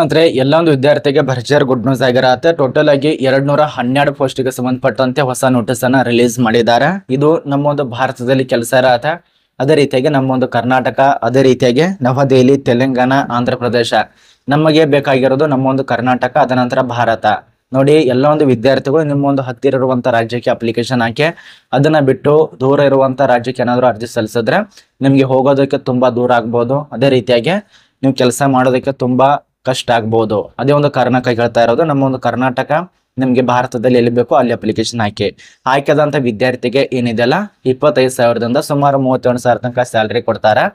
ಅಂದ್ರೆ ಎಲ್ಲ ಒಂದು ವಿದ್ಯಾರ್ಥಿಗೆ ಭರ್ಜರಿ ಗುಡ್ ನ್ಯೂಸ್ ಆಗಿರತ್ತೆ. ಟೋಟಲ್ ಆಗಿ 212 ಪೋಸ್ಟ್ಗೆ ಸಂಬಂಧಪಟ್ಟಂತೆ ಹೊಸ ನೋಟಿಸ್ ಅನ್ನ ರಿಲೀಸ್ ಮಾಡಿದ್ದಾರೆ. ಇದು ನಮ್ಮ ಒಂದು ಭಾರತದಲ್ಲಿ ಕೆಲಸ ಇರತ್ತೆ. ಅದೇ ರೀತಿಯಾಗಿ ನಮ್ಮ ಒಂದು ಕರ್ನಾಟಕ, ಅದೇ ರೀತಿಯಾಗಿ ನವದೆಹಲಿ, ತೆಲಂಗಾಣ, ಆಂಧ್ರ ಪ್ರದೇಶ. ನಮಗೆ ಬೇಕಾಗಿರೋದು ನಮ್ಮ ಒಂದು ಕರ್ನಾಟಕ, ಅದ ನಂತರ ಭಾರತ. ನೋಡಿ, ಎಲ್ಲ ಒಂದು ವಿದ್ಯಾರ್ಥಿಗಳು ನಿಮ್ಮ ಒಂದು ಹತ್ತಿರ ಇರುವಂತ ರಾಜ್ಯಕ್ಕೆ ಅಪ್ಲಿಕೇಶನ್ ಹಾಕಿ, ಅದನ್ನ ಬಿಟ್ಟು ದೂರ ಇರುವಂತ ರಾಜ್ಯಕ್ಕೆ ಏನಾದ್ರು ಅರ್ಜಿ ಸಲ್ಲಿಸಿದ್ರೆ ನಿಮ್ಗೆ ಹೋಗೋದಕ್ಕೆ ತುಂಬಾ ದೂರ ಆಗ್ಬೋದು. ಅದೇ ರೀತಿಯಾಗಿ ನೀವು ಕೆಲಸ ಮಾಡೋದಕ್ಕೆ ತುಂಬಾ ಕಷ್ಟ ಆಗ್ಬಹುದು. ಅದೇ ಒಂದು ಕಾರಣಕ್ಕಾಗಿ ಹೇಳ್ತಾ ಇರೋದು, ನಮ್ಮ ಒಂದು ಕರ್ನಾಟಕ ನಿಮ್ಗೆ ಭಾರತದಲ್ಲಿ ಎಲ್ಲಿ ಬೇಕೋ ಅಲ್ಲಿ ಅಪ್ಲಿಕೇಶನ್ ಹಾಕಿ. ಆಯ್ಕೆದಂತ ವಿದ್ಯಾರ್ಥಿಗೆ ಏನಿದೆಲ್ಲ 25,000ದಿಂದ ಸುಮಾರು 31,000 ತನಕ ಸ್ಯಾಲ್ರಿ ಕೊಡ್ತಾರೆ.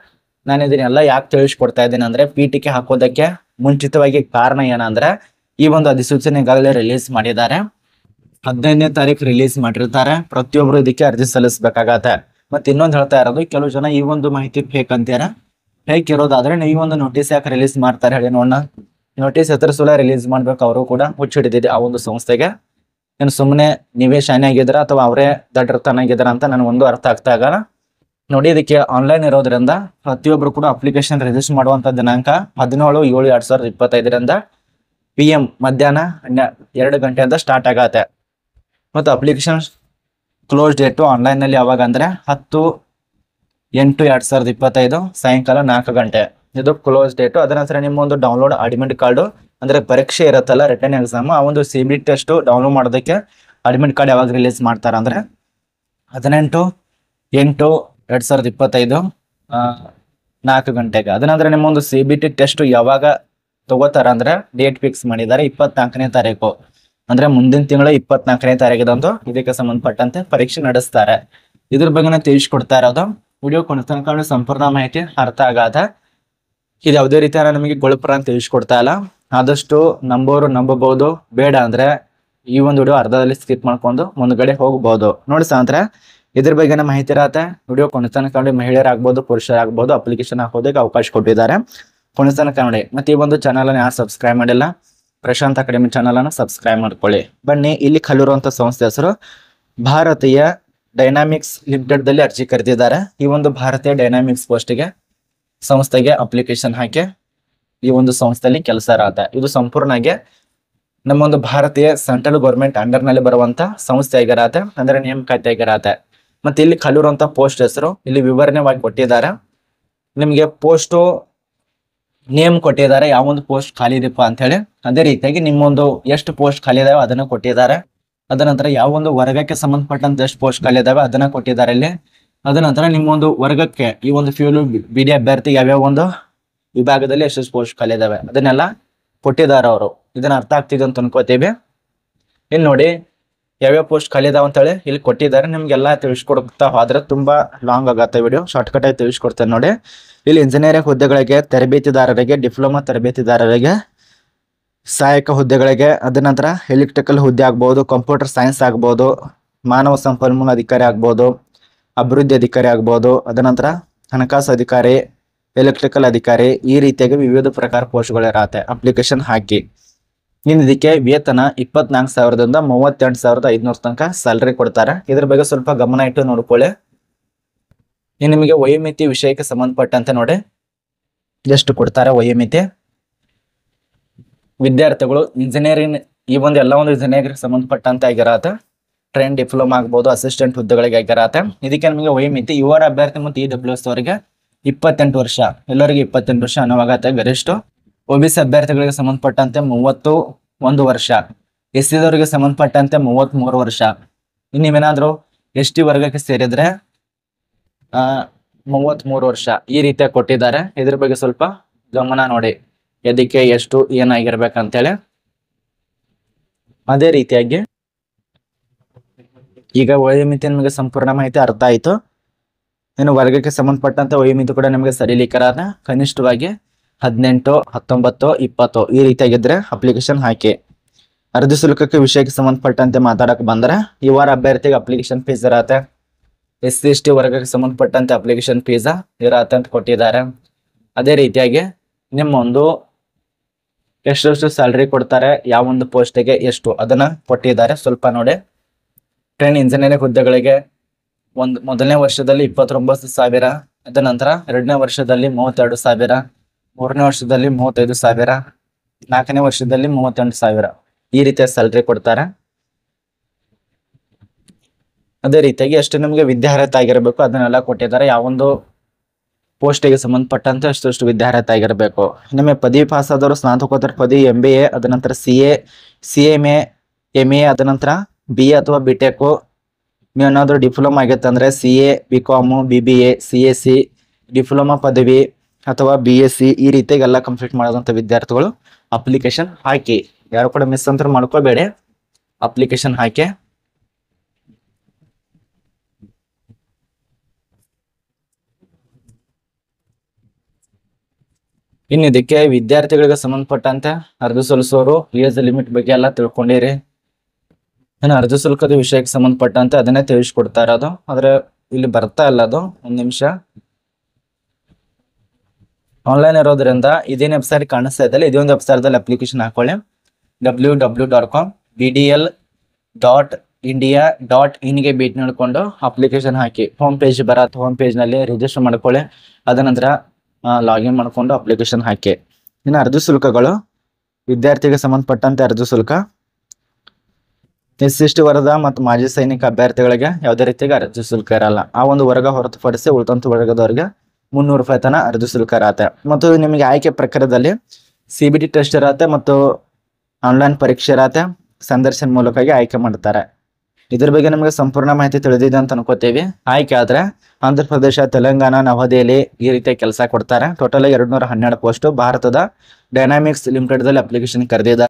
ನಾನು ಇದನ್ನೆಲ್ಲ ಯಾಕೆ ತಿಳಿಸ್ಕೊಡ್ತಾ ಇದ್ದೀನಿ ಅಂದ್ರೆ, ಪೀಠಿಕೆ ಹಾಕೋದಕ್ಕೆ ಮುಂಚಿತವಾಗಿ ಕಾರಣ ಏನಂದ್ರೆ, ಈ ಒಂದು ಅಧಿಸೂಚನೆ ಈಗಾಗಲೇ ರಿಲೀಸ್ ಮಾಡಿದ್ದಾರೆ. 15ನೇ ತಾರೀಕು ರಿಲೀಸ್ ಮಾಡಿರ್ತಾರೆ. ಪ್ರತಿಯೊಬ್ರು ಇದಕ್ಕೆ ಅರ್ಜಿ ಸಲ್ಲಿಸಬೇಕಾಗತ್ತೆ. ಮತ್ತೆ ಇನ್ನೊಂದು ಹೇಳ್ತಾ ಇರೋದು, ಕೆಲವು ಜನ ಈ ಒಂದು ಮಾಹಿತಿ ಫೇಕ್ ಅಂತೀರ. ಫೇಕ್ ಇರೋದಾದ್ರೆ ಈ ಒಂದು ನೋಟಿಸ್ ಯಾಕೆ ರಿಲೀಸ್ ಮಾಡ್ತಾರೆ ಹೇಳಿ ನೋಡೋಣ. ನೋಟಿಸ್ ಹೆಸರು ಸುಲ ರಿಲೀಸ್ ಮಾಡ್ಬೇಕು. ಅವರು ಕೂಡ ಹುಚ್ಚಿಡಿದಿದೆ ಆ ಒಂದು ಸಂಸ್ಥೆಗೆ. ಏನು ಸುಮ್ಮನೆ ನೀವೇ ಶಾನೆ ಆಗಿದ್ರ ಅಥವಾ ಅವರೇ ದಡ್ಡತನಾಗಿದ್ರ ಅಂತ ನನಗೆ ಒಂದು ಅರ್ಥ ಆಗ್ತಾ ಆಗಲ್ಲ. ನೋಡಿ, ಇದಕ್ಕೆ ಆನ್ಲೈನ್ ಇರೋದ್ರಿಂದ ಪ್ರತಿಯೊಬ್ರು ಕೂಡ ಅಪ್ಲಿಕೇಶನ್ ರಿಜಿಸ್ಟರ್ ಮಾಡುವಂತ ದಿನಾಂಕ 17/7/2025 PM ಮಧ್ಯಾಹ್ನ 2 ಗಂಟೆಯಿಂದ ಸ್ಟಾರ್ಟ್ ಆಗತ್ತೆ. ಮತ್ತು ಅಪ್ಲಿಕೇಶನ್ ಕ್ಲೋಸ್ ಡೇಟು ಆನ್ಲೈನ್ ನಲ್ಲಿ ಯಾವಾಗ ಅಂದ್ರೆ 10/8/2025 ಸಾಯಂಕಾಲ 4 ಗಂಟೆ. ಇದು ಕ್ಲೋಸ್ ಡೇಟು. ಅದರ ನಂತರ ನಿಮ್ಮ ಒಂದು ಡೌನ್ಲೋಡ್ ಅಡ್ಮಿಟ್ ಕಾರ್ಡು, ಅಂದ್ರೆ ಪರೀಕ್ಷೆ ಇರುತ್ತಲ್ಲ, ರಿಟರ್ನ್ ಎಕ್ಸಾಮ್, ಆ ಒಂದು CBT ಟೆಸ್ಟ್ ಡೌನ್ಲೋಡ್ ಮಾಡೋದಕ್ಕೆ ಅಡ್ಮಿಟ್ ಕಾರ್ಡ್ ಯಾವಾಗ ರಿಲೀಸ್ ಮಾಡ್ತಾರೆ ಅಂದ್ರೆ 18/8/2025 4 ಗಂಟೆಗೆ. ಅದನಂತರ ನಿಮ್ಮ ಒಂದು CBT ಟೆಸ್ಟ್ ಯಾವಾಗ ತಗೋತಾರ ಅಂದ್ರೆ ಡೇಟ್ ಫಿಕ್ಸ್ ಮಾಡಿದ್ದಾರೆ 24ನೇ ತಾರೀಕು. ಅಂದ್ರೆ ಮುಂದಿನ ತಿಂಗಳ 24ನೇ ತಾರೀಕಿದಂದು ಇದಕ್ಕೆ ಸಂಬಂಧಪಟ್ಟಂತೆ ಪರೀಕ್ಷೆ ನಡೆಸ್ತಾರೆ. ಇದ್ರ ಬಗ್ಗೆ ತಿಳಿಸ್ಕೊಡ್ತಾ ಇರೋದು. ವಿಡಿಯೋ ಕೊನೆತನಕ ಸಂಪೂರ್ಣ ಮಾಹಿತಿ ಅರ್ಥ ಆಗದ. ಇದು ಯಾವುದೇ ರೀತಿಯ ನಮಗೆ ಗೊಳಪುರ ಅಂತ ತಿಳಿಸ್ಕೊಡ್ತಾ ಇಲ್ಲ. ಆದಷ್ಟು ನಂಬೋರು ನಂಬಬಹುದು, ಬೇಡ ಅಂದ್ರೆ ಈ ಒಂದು ವಿಡಿಯೋ ಅರ್ಧದಲ್ಲಿ ಸ್ಕಿಪ್ ಮಾಡ್ಕೊಂಡು ಮುಂದ್ಗಡೆ ಹೋಗಬಹುದು. ನೋಡಿ ಸ್ನೇಹಿತರೆ, ಇದ್ರ ಬಗ್ಗೆ ಮಾಹಿತಿ ಇರತ್ತೆ. ವಿಡಿಯೋ ಕೊನೆತನಕ ಮಹಿಳೆಯರಾಗ್ಬೋದು, ಪುರುಷರಾಗ್ಬೋದು ಅಪ್ಲಿಕೇಶನ್ ಹಾಕೋದಕ್ಕೆ ಅವಕಾಶ ಕೊಟ್ಟಿದ್ದಾರೆ. ಕೊನೆತನಕ ನೋಡಿ. ಮತ್ತೆ ಈ ಒಂದು ಚಾನಲ್ ಅನ್ನು ಯಾರು ಸಬ್ಸ್ಕ್ರೈಬ್ ಮಾಡಿಲ್ಲ, ಪ್ರಶಾಂತ್ ಅಕಾಡೆಮಿ ಚಾನಲ್ ಅನ್ನು ಸಬ್ಸ್ಕ್ರೈಬ್ ಮಾಡ್ಕೊಳ್ಳಿ. ಬನ್ನಿ, ಇಲ್ಲಿ ಕಲಿರುವಂತ ಸಂಸ್ಥೆ ಹೆಸರು ಭಾರತೀಯ ಡೈನಾಮಿಕ್ಸ್ ಲಿಮಿಟೆಡ್ ದಲ್ಲಿ ಅರ್ಜಿ ಕರೆದಿದ್ದಾರೆ. ಈ ಒಂದು ಭಾರತೀಯ ಡೈನಾಮಿಕ್ಸ್ ಪೋಸ್ಟ್ಗೆ ಸಂಸ್ಥೆಗೆ ಅಪ್ಲಿಕೇಶನ್ ಹಾಕಿ ಈ ಒಂದು ಸಂಸ್ಥೆಯಲ್ಲಿ ಕೆಲಸ ಇರತ್ತೆ. ಇದು ಸಂಪೂರ್ಣವಾಗಿ ನಮ್ಮ ಒಂದು ಭಾರತೀಯ ಸೆಂಟ್ರಲ್ ಗೌರ್ಮೆಂಟ್ ಅಂಡರ್ ನಲ್ಲಿ ಬರುವಂತ ಸಂಸ್ಥೆ ಆಗಿರತ್ತೆ, ಅಂದ್ರೆ ನೇಮಕಾತಿ ಆಗಿರತ್ತೆ. ಮತ್ತೆ ಇಲ್ಲಿ ಕಲಿರುವಂತ ಪೋಸ್ಟ್ ಹೆಸರು ಇಲ್ಲಿ ವಿವರಣೆವಾಗಿ ಕೊಟ್ಟಿದ್ದಾರೆ. ನಿಮ್ಗೆ ಪೋಸ್ಟ್ ನೇಮ್ ಕೊಟ್ಟಿದ್ದಾರೆ, ಯಾವ ಒಂದು ಪೋಸ್ಟ್ ಖಾಲಿ ಇದೆಪ್ಪ ಅಂತ ಹೇಳಿ. ಅದೇ ರೀತಿಯಾಗಿ ನಿಮ್ಮೊಂದು ಎಷ್ಟು ಪೋಸ್ಟ್ ಖಾಲಿ ಇದಾವೆ ಅದನ್ನ ಕೊಟ್ಟಿದ್ದಾರೆ. ಅದ ನಂತರ ಯಾವ ಒಂದು ವರ್ಗಕ್ಕೆ ಸಂಬಂಧಪಟ್ಟಂತ ಎಷ್ಟು ಪೋಸ್ಟ್ ಖಾಲಿ ಇದಾವೆ ಅದನ್ನ ಕೊಟ್ಟಿದ್ದಾರೆ ಇಲ್ಲಿ. ಅದ ನಂತರ ನಿಮ್ಮೊಂದು ವರ್ಗಕ್ಕೆ ಈ ಒಂದು ಫ್ಯೂಲು BD ಅಭ್ಯರ್ಥಿ ಯಾವ್ಯಾವ ಒಂದು ವಿಭಾಗದಲ್ಲಿ ಎಷ್ಟು ಪೋಸ್ಟ್ ಖಾಲಿ ಇದಾವೆ ಅದನ್ನೆಲ್ಲ ಕೊಟ್ಟಿದ್ದಾರೆ ಅವರು. ಇದನ್ನ ಅರ್ಥ ಆಗ್ತಿದೆ ಅಂತ ಅನ್ಕೋತೀವಿ. ಇಲ್ಲಿ ನೋಡಿ, ಯಾವ್ಯಾವ ಪೋಸ್ಟ್ ಖಾಲಿ ಇದಾವ ಅಂತ ಹೇಳಿ ಇಲ್ಲಿ ಕೊಟ್ಟಿದ್ದಾರೆ. ನಿಮ್ಗೆಲ್ಲ ತಿಳಿಸ್ಕೊಡ್ತಾ ಹೋದ್ರೆ ತುಂಬಾ ಲಾಂಗ್ ಆಗತ್ತೆ ವಿಡಿಯೋ. ಶಾರ್ಟ್ ಕಟ್ ಆಗಿ ತಿಳಿಸ್ಕೊಡ್ತೇನೆ ನೋಡಿ. ಇಲ್ಲಿ ಇಂಜಿನಿಯರಿಂಗ್ ಹುದ್ದೆಗಳಿಗೆ, ತರಬೇತಿದಾರರಿಗೆ, ಡಿಪ್ಲೊಮಾ ತರಬೇತಿದಾರರಿಗೆ, ಸಹಾಯಕ ಹುದ್ದೆಗಳಿಗೆ, ಅದ ನಂತರ ಎಲೆಕ್ಟ್ರಿಕಲ್ ಹುದ್ದೆ ಆಗ್ಬಹುದು, ಕಂಪ್ಯೂಟರ್ ಸೈನ್ಸ್ ಆಗ್ಬಹುದು, ಮಾನವ ಸಂಪನ್ಮೂಲ ಅಧಿಕಾರಿ ಆಗ್ಬಹುದು, ಅಭಿವೃದ್ಧಿ ಅಧಿಕಾರಿ ಆಗ್ಬಹುದು, ಅದ ನಂತರ ಹಣಕಾಸು ಅಧಿಕಾರಿ, ಎಲೆಕ್ಟ್ರಿಕಲ್ ಅಧಿಕಾರಿ, ಈ ರೀತಿಯಾಗಿ ವಿವಿಧ ಪ್ರಕಾರ ಪೋಸ್ಟ್ಗಳು ಇರತ್ತೆ. ಅಪ್ಲಿಕೇಶನ್ ಹಾಕಿ. ಇನ್ನು ಇದಕ್ಕೆ ವೇತನ 24,000ದಿಂದ 38,500 ತನಕ ಸ್ಯಾಲರಿ ಕೊಡ್ತಾರೆ. ಇದ್ರ ಬಗ್ಗೆ ಸ್ವಲ್ಪ ಗಮನ ಇಟ್ಟು ನೋಡ್ಕೊಳ್ಳಿ. ಇನ್ನು ನಿಮಗೆ ವಯೋಮಿತಿ ವಿಷಯಕ್ಕೆ ಸಂಬಂಧಪಟ್ಟಂತೆ ನೋಡಿ ಎಷ್ಟು ಕೊಡ್ತಾರೆ ವಯೋಮಿತಿ. ವಿದ್ಯಾರ್ಥಿಗಳು ಇಂಜಿನಿಯರಿಂಗ್ ಈ ಒಂದು ಎಲ್ಲ ಒಂದು ಇಂಜಿನಿಯರಿಂಗ್ ಸಂಬಂಧಪಟ್ಟಂತೆ ಆಗಿರತ್ತೆ. ಟ್ರೈನ್ ಡಿಪ್ಲೊಮಾ ಆಗ್ಬೋದು, ಅಸಿಸ್ಟೆಂಟ್ ಹುದ್ದೆಗಳಿಗೆ ಆಗಿರತ್ತೆ. ಇದಕ್ಕೆ ನಿಮಗೆ ವಯೋಮಿತಿ ಯುವ ಅಭ್ಯರ್ಥಿ ಮತ್ತು EWS ಅವರಿಗೆ 28 ವರ್ಷ, ಎಲ್ಲರಿಗೆ 28 ವರ್ಷ ಅನ್ನುವಾಗತ್ತೆ ಗರಿಷ್ಠ. OBC ಅಭ್ಯರ್ಥಿಗಳಿಗೆ ಸಂಬಂಧಪಟ್ಟಂತೆ 31 ವರ್ಷ, SC ದವರಿಗೆ ಸಂಬಂಧಪಟ್ಟಂತೆ 33 ವರ್ಷ. ಇನ್ನು ನೀವೇನಾದ್ರು ST ವರ್ಗಕ್ಕೆ ಸೇರಿದ್ರೆ 33 ವರ್ಷ ಈ ರೀತಿಯಾಗಿ ಕೊಟ್ಟಿದ್ದಾರೆ. ಇದ್ರ ಬಗ್ಗೆ ಸ್ವಲ್ಪ ಗಮನ ನೋಡಿ, ಎದಕ್ಕೆ ಎಷ್ಟು ಏನಾಗಿರ್ಬೇಕಂತೇಳಿ. ಅದೇ ರೀತಿಯಾಗಿ ಈಗ ವಯೋಮಿತಿ ನಿಮಗೆ ಸಂಪೂರ್ಣ ಮಾಹಿತಿ ಅರ್ಥ ಆಯ್ತು. ಇನ್ನು ವರ್ಗಕ್ಕೆ ಸಂಬಂಧಪಟ್ಟಂತ ವಯೋಮಿತಿ ಕೂಡ ನಿಮಗೆ ಸರಿಲಿಕ್ಕರಾದ. ಕನಿಷ್ಠವಾಗಿ 18, 19, 20 ಈ ರೀತಿಯಾಗಿದ್ರೆ ಅಪ್ಲಿಕೇಶನ್ ಹಾಕಿ. ಅರ್ಜಿ ಶುಲ್ಕಕ್ಕೆ ವಿಷಯಕ್ಕೆ ಸಂಬಂಧಪಟ್ಟಂತೆ ಮಾತಾಡಕ್ ಬಂದ್ರೆ ಯುವ ಅಭ್ಯರ್ಥಿಗೆ ಅಪ್ಲಿಕೇಶನ್ ಫೀಸ್ ಇರತ್ತೆ. SC ST ವರ್ಗಕ್ಕೆ ಸಂಬಂಧಪಟ್ಟಂತೆ ಅಪ್ಲಿಕೇಶನ್ ಫೀಸ್ ಇರತ್ತೆ ಅಂತ ಕೊಟ್ಟಿದ್ದಾರೆ. ಅದೇ ರೀತಿಯಾಗಿ ನಿಮ್ಮೊಂದು ಎಷ್ಟು ಸ್ಯಾಲ್ರಿ ಕೊಡ್ತಾರೆ, ಯಾವ ಒಂದು ಪೋಸ್ಟಿಗೆ ಎಷ್ಟು ಅದನ್ನ ಕೊಟ್ಟಿದ್ದಾರೆ. ಸ್ವಲ್ಪ ನೋಡಿ. ಟ್ರೈನ್ ಇಂಜಿನಿಯರಿಂಗ್ ಹುದ್ದೆಗಳಿಗೆ ಮೊದಲನೇ ವರ್ಷದಲ್ಲಿ 29,000, ಅದ ನಂತರ 2ನೇ ವರ್ಷದಲ್ಲಿ 32,000, 3ನೇ ವರ್ಷದಲ್ಲಿ 35,000, 4ನೇ ವರ್ಷದಲ್ಲಿ 38,000 ಈ ರೀತಿಯ ಸ್ಯಾಲ್ರಿ ಕೊಡ್ತಾರೆ. ಅದೇ ರೀತಿಯಾಗಿ ಎಷ್ಟು ನಿಮ್ಗೆ ವಿದ್ಯಾರ್ಹತೆ ಆಗಿರಬೇಕು ಅದನ್ನೆಲ್ಲ ಕೊಟ್ಟಿದ್ದಾರೆ. ಯಾವೊಂದು ಪೋಸ್ಟಿಗೆ ಸಂಬಂಧಪಟ್ಟಂತೆ ಅಷ್ಟು ವಿದ್ಯಾರ್ಹತೆ ಆಗಿರಬೇಕು. ನಿಮಗೆ ಪದವಿ ಪಾಸ್ ಆದವರು ಸ್ನಾತಕೋತ್ತರ ಪದವಿ MBA, ಅದ ನಂತರ CA MA, ಅದ ನಂತರ BA ಅಥವಾ BTech. ನೀವು ಏನಾದರೂ ಡಿಪ್ಲೊಮಾ ಆಗೈತೆ ಅಂದ್ರೆ CA BCom BBA CAC diploma ಪದವಿ ಅಥವಾ BSc ಈ ರೀತಿಯಾಗಿ ಎಲ್ಲ ಕಂಪ್ಲೀಟ್ ಮಾಡೋದಂತ ವಿದ್ಯಾರ್ಥಿಗಳು ಅಪ್ಲಿಕೇಶನ್ ಹಾಕಿ. ಯಾರು ಕೂಡ ಮಿಸ್ ಅಂತ ಮಾಡ್ಕೋಬೇಡಿ, ಅಪ್ಲಿಕೇಶನ್ ಹಾಕಿ. ಇನ್ನು ಇದಕ್ಕೆ ವಿದ್ಯಾರ್ಥಿಗಳಿಗೆ ಸಂಬಂಧಪಟ್ಟಂತೆ ಅರ್ಜಿ ಸಲ್ಲಿಸೋರು ಏಜ್ ಲಿಮಿಟ್ ಬಗ್ಗೆ ಎಲ್ಲ ತಿಳ್ಕೊಂಡಿರಿ. ಇನ್ನು ಅರ್ಜಿ ಶುಲ್ಕದ ವಿಷಯಕ್ಕೆ ಸಂಬಂಧಪಟ್ಟಂತೆ ಅದನ್ನೇ ತಿಳಿಸ್ಕೊಡ್ತಾ ಇರೋದು, ಆದ್ರೆ ಇಲ್ಲಿ ಬರ್ತಾ ಇಲ್ಲ ಅದು. ಒಂದು ನಿಮಿಷ, ಆನ್ಲೈನ್ ಇರೋದ್ರಿಂದ ಇದೇನು ವೆಬ್ಸೈಟ್ ಕಾಣಿಸ್ತಾ ಇದ್ದಲ್ಲ, ಇದೊಂದು ವೆಬ್ಸೈಟ್ದಲ್ಲಿ ಅಪ್ಲಿಕೇಶನ್ ಹಾಕೊಳ್ಳಿ. www.india.in ಭೇಟಿ ನೀಡಿಕೊಂಡು ಅಪ್ಲಿಕೇಶನ್ ಹಾಕಿ. ಹೋಮ್ ಪೇಜ್ ಬರತ್ತೆ, ಹೋಮ್ ಪೇಜ್ನಲ್ಲಿ ರಿಜಿಸ್ಟರ್ ಮಾಡ್ಕೊಳ್ಳಿ. ಅದ ನಂತರ ಲಾಗಿನ್ ಮಾಡಿಕೊಂಡು ಅಪ್ಲಿಕೇಶನ್ ಹಾಕಿ. ಇನ್ನು ಅರ್ಜಿ ಶುಲ್ಕಗಳು, ವಿದ್ಯಾರ್ಥಿಗೆ ಸಂಬಂಧಪಟ್ಟಂತೆ ಅರ್ಜಿ ಶುಲ್ಕ SC ವರ್ಗದ ಮತ್ತು ಮಾಜಿ ಸೈನಿಕ ಅಭ್ಯರ್ಥಿಗಳಿಗೆ ಯಾವುದೇ ರೀತಿಯಾಗಿ ಅರ್ಜಿ ಶುಲ್ಕ ಇರಲ್ಲ. ಆ ಒಂದು ವರ್ಗ ಹೊರತುಪಡಿಸಿ ಉಳಿದಂತ ವರ್ಗದವರಿಗೆ 300 ರೂಪಾಯಿ ತನ ಅರ್ಜಿ ಶುಲ್ಕ ಇರತ್ತೆ. ಮತ್ತು ನಿಮಗೆ ಆಯ್ಕೆ ಪ್ರಕಾರದಲ್ಲಿ CBT ಟೆಸ್ಟ್ ಇರತ್ತೆ ಮತ್ತು ಆನ್ಲೈನ್ ಪರೀಕ್ಷೆ ಇರತ್ತೆ. ಸಂದರ್ಶನ ಮೂಲಕವಾಗಿ ಆಯ್ಕೆ ಮಾಡ್ತಾರೆ. ಇದ್ರ ಬಗ್ಗೆ ನಮಗೆ ಸಂಪೂರ್ಣ ಮಾಹಿತಿ ತಿಳಿದಿದೆ ಅಂತ ಅನ್ಕೋತೀವಿ. ಆಯ್ಕೆ ಆದ್ರೆ ಆಂಧ್ರ ಪ್ರದೇಶ, ತೆಲಂಗಾಣ, ನವದೆಹಲಿ ಈ ರೀತಿಯ ಕೆಲಸ ಕೊಡ್ತಾರೆ. ಟೋಟಲ್ 212 ಪೋಸ್ಟ್ ಭಾರತದ ಡೈನಾಮಿಕ್ಸ್ ಲಿಮಿಟೆಡ್ ದಲ್ಲಿ ಅಪ್ಲಿಕೇಶನ್ ಕರೆದಿದ್ದಾರೆ.